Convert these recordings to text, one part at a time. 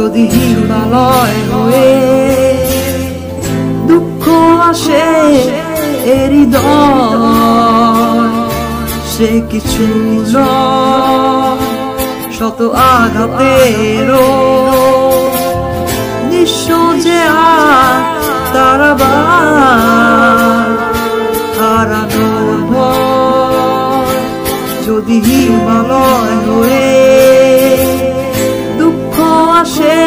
যদি হিমালয় হয়ে দুঃখ আসে হৃদয়, সে কিছু শত আঘাতেরও নিঃস্ব যে তারাবার হারানোর ভয়। যদি হিমালয় হয়ে দুঃখ আসে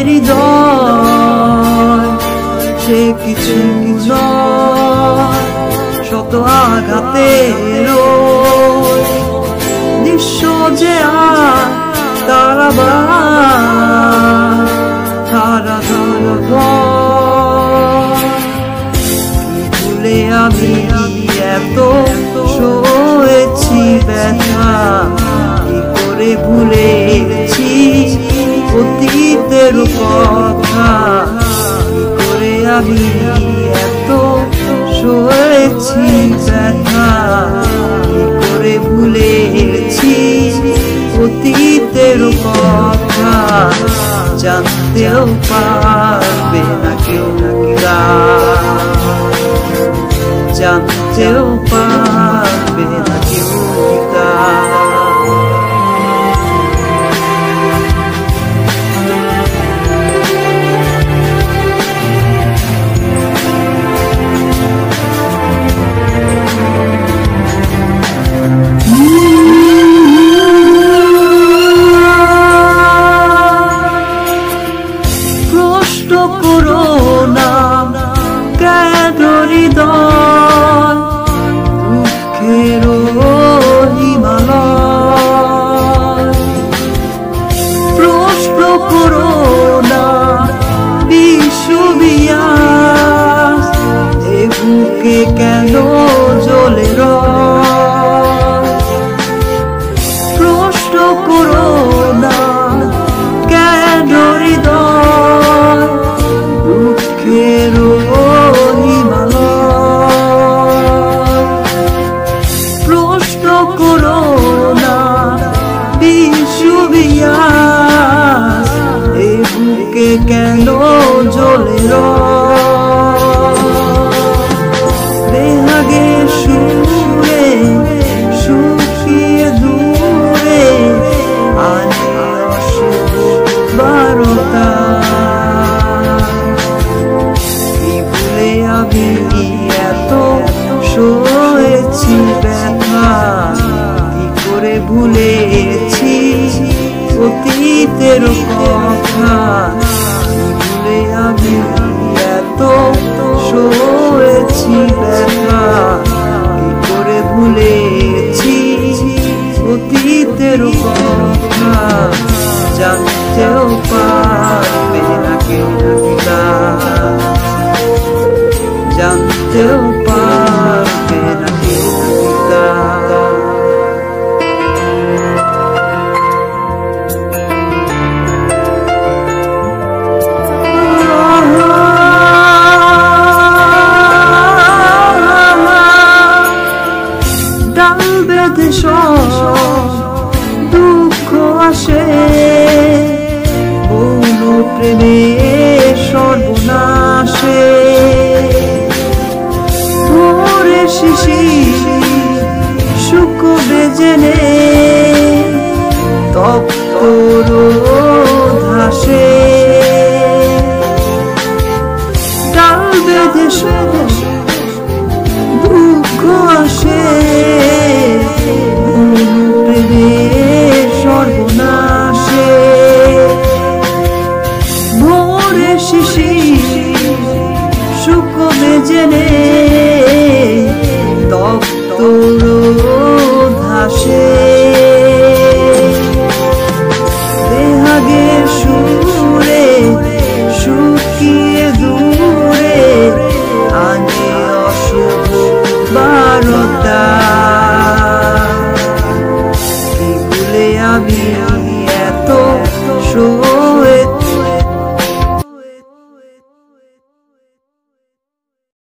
হৃদয়, সে কিছু শত আঘাতেরও নিঃস্ব যে তারাবার হারানোর ভয়। ভুলে আমি এত সয়েছি ব্যথা, কি করে ভুলেছি অতীতের কথা। কি করে আমি এত সয়েছি ব্যথা, কি করে ভুলেছি অতীতের কথা। জানতেও পারবে না কেউ, জানতেও পারবে না কেউ। প্রশ্ন করো না কেন হৃদয় দুঃখের হিমালয়। প্রশ্ন করো না বিশ্ববিয়াস এ বুকে কেন জ্বলে রয়। প্রশ্ন করো না কেন হৃদয় দুঃখের হিমালয়। প্রশ্ন করো না বিশ্ববিয়াস এ বুকে কেন জ্বলে রয়। বেহাগে সুরে শুকিয়ে দূরে আনে বারতা। কি ভুলে আমি এত সয়েছি ব্যথা, কি করে ভুলেছি অতীতের কথা। ভুলে আমি এত সয়েছি ব্যথা, কি করে ভুলেছি অতীতের কথা। জানতেও পারবে না কেউ, জানতেও পারবে না কেউ। ডাল বেঁধে দুঃখ আসে মৌন প্রেমে